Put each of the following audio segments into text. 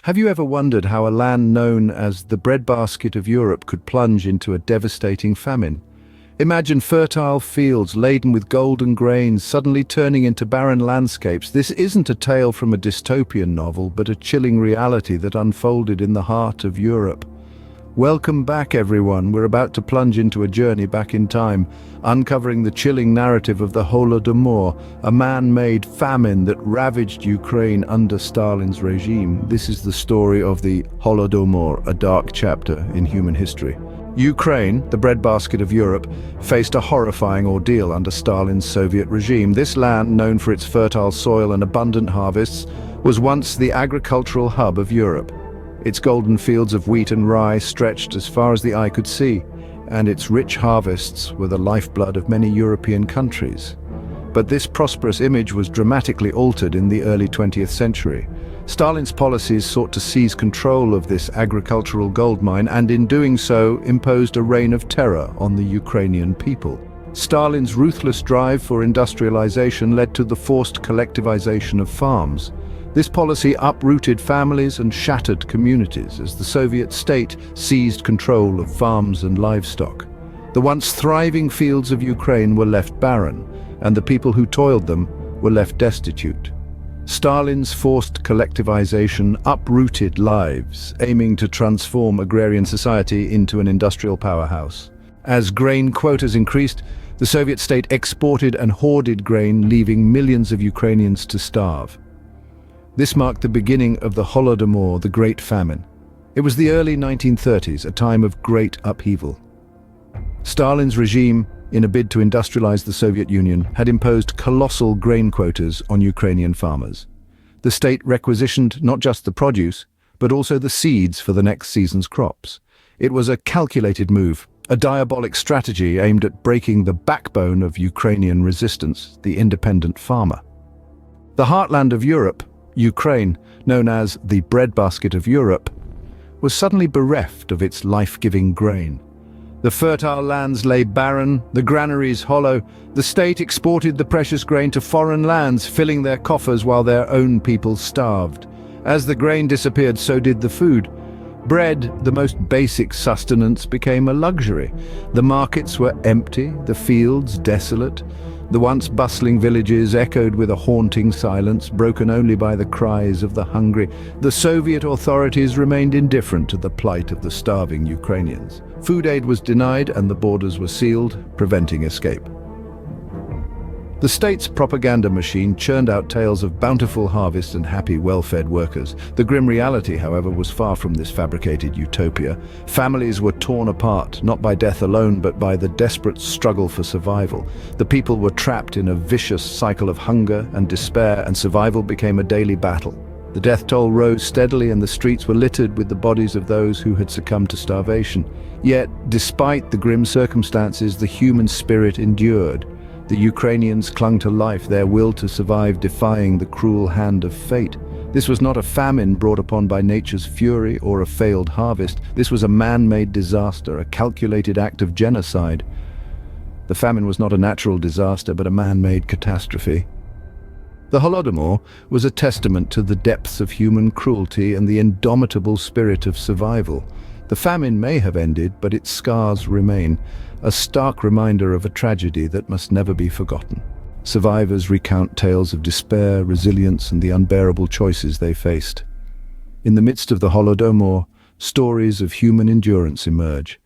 Have you ever wondered how a land known as the breadbasket of Europe could plunge into a devastating famine? Imagine fertile fields laden with golden grains suddenly turning into barren landscapes. This isn't a tale from a dystopian novel, but a chilling reality that unfolded in the heart of Europe. Welcome back, everyone. We're about to plunge into a journey back in time, uncovering the chilling narrative of the Holodomor, a man-made famine that ravaged Ukraine under Stalin's regime. This is the story of the Holodomor, a dark chapter in human history. Ukraine, the breadbasket of Europe, faced a horrifying ordeal under Stalin's Soviet regime. This land, known for its fertile soil and abundant harvests, was once the agricultural hub of Europe. Its golden fields of wheat and rye stretched as far as the eye could see, and its rich harvests were the lifeblood of many European countries. But this prosperous image was dramatically altered in the early 20th century. Stalin's policies sought to seize control of this agricultural goldmine, and in doing so imposed a reign of terror on the Ukrainian people. Stalin's ruthless drive for industrialization led to the forced collectivization of farms. This policy uprooted families and shattered communities as the Soviet state seized control of farms and livestock. The once thriving fields of Ukraine were left barren, and the people who toiled them were left destitute. Stalin's forced collectivization uprooted lives, aiming to transform agrarian society into an industrial powerhouse. As grain quotas increased, the Soviet state exported and hoarded grain, leaving millions of Ukrainians to starve. This marked the beginning of the Holodomor, the Great Famine. It was the early 1930s, a time of great upheaval. Stalin's regime, in a bid to industrialize the Soviet Union, had imposed colossal grain quotas on Ukrainian farmers. The state requisitioned not just the produce, but also the seeds for the next season's crops. It was a calculated move, a diabolic strategy aimed at breaking the backbone of Ukrainian resistance, the independent farmer. The heartland of Europe, Ukraine, known as the breadbasket of Europe, was suddenly bereft of its life-giving grain. The fertile lands lay barren, the granaries hollow. The state exported the precious grain to foreign lands, filling their coffers while their own people starved. As the grain disappeared, so did the food. Bread, the most basic sustenance, became a luxury. The markets were empty, the fields desolate. The once bustling villages echoed with a haunting silence, broken only by the cries of the hungry. The Soviet authorities remained indifferent to the plight of the starving Ukrainians. Food aid was denied and the borders were sealed, preventing escape. The state's propaganda machine churned out tales of bountiful harvests and happy, well-fed workers. The grim reality, however, was far from this fabricated utopia. Families were torn apart, not by death alone, but by the desperate struggle for survival. The people were trapped in a vicious cycle of hunger and despair, and survival became a daily battle. The death toll rose steadily, and the streets were littered with the bodies of those who had succumbed to starvation. Yet, despite the grim circumstances, the human spirit endured. The Ukrainians clung to life, their will to survive defying the cruel hand of fate. This was not a famine brought upon by nature's fury or a failed harvest. This was a man-made disaster, a calculated act of genocide. The famine was not a natural disaster, but a man-made catastrophe. The Holodomor was a testament to the depths of human cruelty and the indomitable spirit of survival. The famine may have ended, but its scars remain, a stark reminder of a tragedy that must never be forgotten. Survivors recount tales of despair, resilience, and the unbearable choices they faced. In the midst of the Holodomor, stories of human endurance emerge.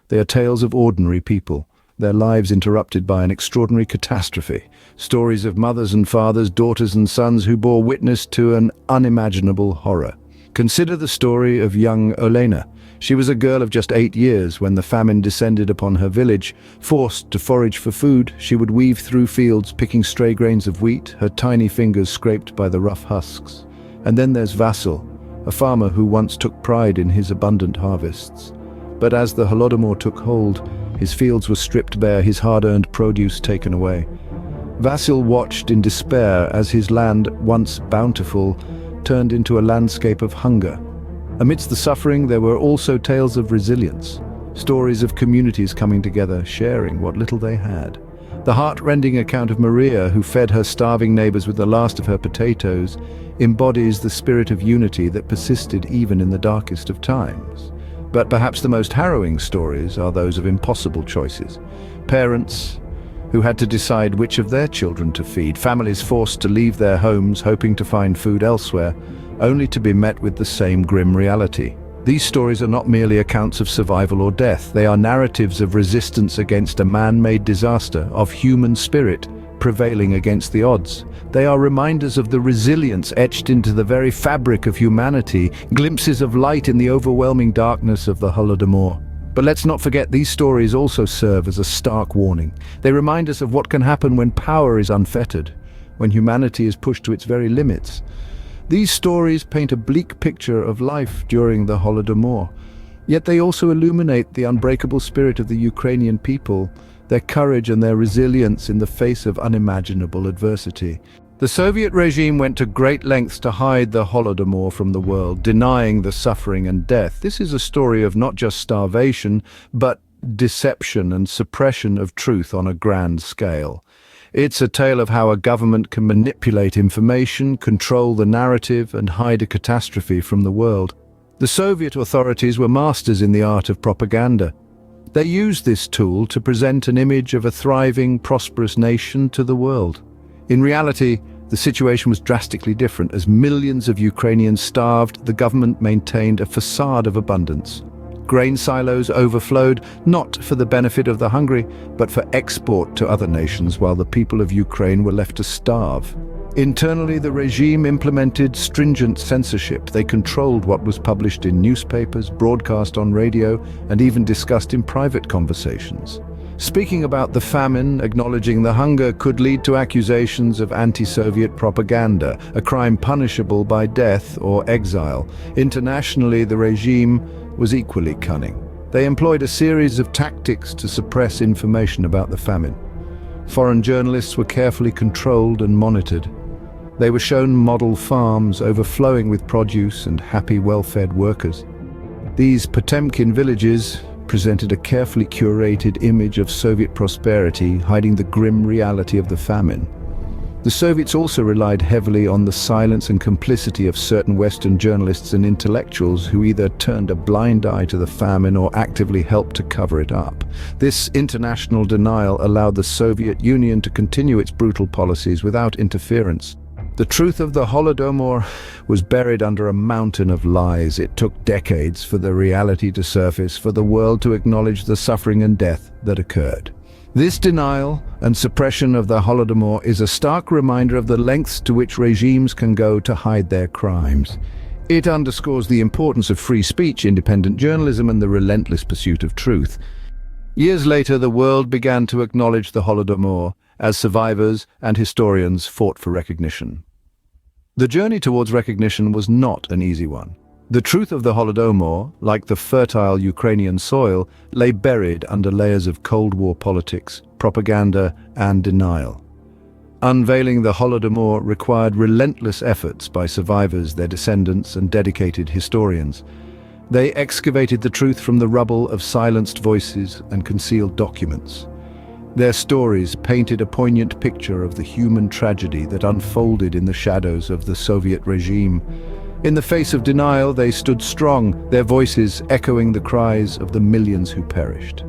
They are tales of ordinary people, their lives interrupted by an extraordinary catastrophe. Stories of mothers and fathers, daughters and sons who bore witness to an unimaginable horror. Consider the story of young Olena. She was a girl of just 8 years when the famine descended upon her village. Forced to forage for food, she would weave through fields, picking stray grains of wheat, her tiny fingers scraped by the rough husks. And then there's Vasil, a farmer who once took pride in his abundant harvests. But as the Holodomor took hold, his fields were stripped bare, his hard-earned produce taken away. Vasil watched in despair as his land, once bountiful, turned into a landscape of hunger. Amidst the suffering, there were also tales of resilience, stories of communities coming together, sharing what little they had. The heart-rending account of Maria, who fed her starving neighbors with the last of her potatoes, embodies the spirit of unity that persisted even in the darkest of times. But perhaps the most harrowing stories are those of impossible choices. Parents who had to decide which of their children to feed, families forced to leave their homes hoping to find food elsewhere, only to be met with the same grim reality. These stories are not merely accounts of survival or death, they are narratives of resistance against a man-made disaster, of human spirit prevailing against the odds. They are reminders of the resilience etched into the very fabric of humanity, glimpses of light in the overwhelming darkness of the Holodomor. But let's not forget, these stories also serve as a stark warning. They remind us of what can happen when power is unfettered, when humanity is pushed to its very limits. These stories paint a bleak picture of life during the Holodomor, yet they also illuminate the unbreakable spirit of the Ukrainian people, their courage and their resilience in the face of unimaginable adversity. The Soviet regime went to great lengths to hide the Holodomor from the world, denying the suffering and death. This is a story of not just starvation, but deception and suppression of truth on a grand scale. It's a tale of how a government can manipulate information, control the narrative, and hide a catastrophe from the world. The Soviet authorities were masters in the art of propaganda. They used this tool to present an image of a thriving, prosperous nation to the world. In reality, the situation was drastically different. As millions of Ukrainians starved, the government maintained a facade of abundance. Grain silos overflowed, not for the benefit of the hungry, but for export to other nations, while the people of Ukraine were left to starve. Internally, the regime implemented stringent censorship. They controlled what was published in newspapers, broadcast on radio, and even discussed in private conversations. Speaking about the famine, acknowledging the hunger, could lead to accusations of anti-Soviet propaganda, a crime punishable by death or exile. Internationally, the regime was equally cunning. They employed a series of tactics to suppress information about the famine. Foreign journalists were carefully controlled and monitored. They were shown model farms overflowing with produce and happy, well-fed workers. These Potemkin villages presented a carefully curated image of Soviet prosperity, hiding the grim reality of the famine. The Soviets also relied heavily on the silence and complicity of certain Western journalists and intellectuals who either turned a blind eye to the famine or actively helped to cover it up. This international denial allowed the Soviet Union to continue its brutal policies without interference. The truth of the Holodomor was buried under a mountain of lies. It took decades for the reality to surface, for the world to acknowledge the suffering and death that occurred. This denial and suppression of the Holodomor is a stark reminder of the lengths to which regimes can go to hide their crimes. It underscores the importance of free speech, independent journalism, and the relentless pursuit of truth. Years later, the world began to acknowledge the Holodomor as survivors and historians fought for recognition. The journey towards recognition was not an easy one. The truth of the Holodomor, like the fertile Ukrainian soil, lay buried under layers of Cold War politics, propaganda, and denial. Unveiling the Holodomor required relentless efforts by survivors, their descendants, and dedicated historians. They excavated the truth from the rubble of silenced voices and concealed documents. Their stories painted a poignant picture of the human tragedy that unfolded in the shadows of the Soviet regime. In the face of denial, they stood strong, their voices echoing the cries of the millions who perished.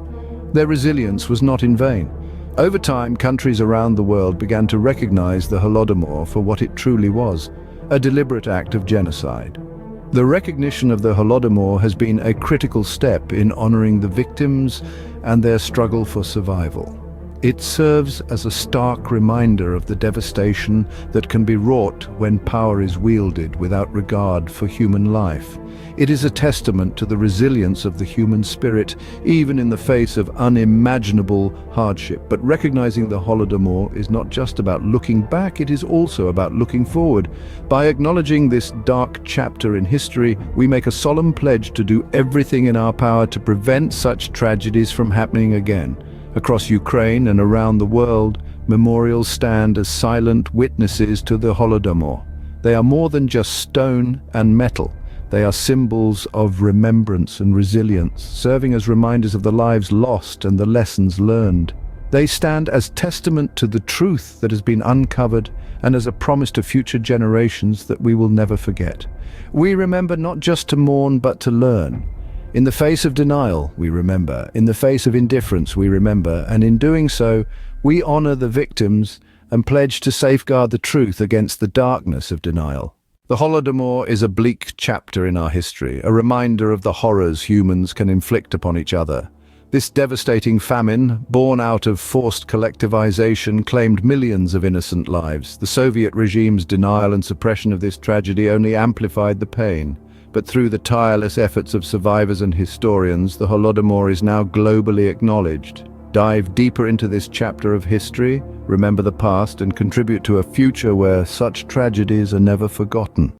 Their resilience was not in vain. Over time, countries around the world began to recognize the Holodomor for what it truly was, a deliberate act of genocide. The recognition of the Holodomor has been a critical step in honoring the victims and their struggle for survival. It serves as a stark reminder of the devastation that can be wrought when power is wielded without regard for human life. It is a testament to the resilience of the human spirit, even in the face of unimaginable hardship. But recognizing the Holodomor is not just about looking back, it is also about looking forward. By acknowledging this dark chapter in history, we make a solemn pledge to do everything in our power to prevent such tragedies from happening again. Across Ukraine and around the world, memorials stand as silent witnesses to the Holodomor. They are more than just stone and metal. They are symbols of remembrance and resilience, serving as reminders of the lives lost and the lessons learned. They stand as testament to the truth that has been uncovered and as a promise to future generations that we will never forget. We remember not just to mourn but to learn. In the face of denial, we remember. In the face of indifference, we remember. And in doing so, we honor the victims and pledge to safeguard the truth against the darkness of denial. The Holodomor is a bleak chapter in our history, a reminder of the horrors humans can inflict upon each other. This devastating famine, born out of forced collectivization, claimed millions of innocent lives. The Soviet regime's denial and suppression of this tragedy only amplified the pain. But through the tireless efforts of survivors and historians, the Holodomor is now globally acknowledged. Dive deeper into this chapter of history, remember the past, and contribute to a future where such tragedies are never forgotten.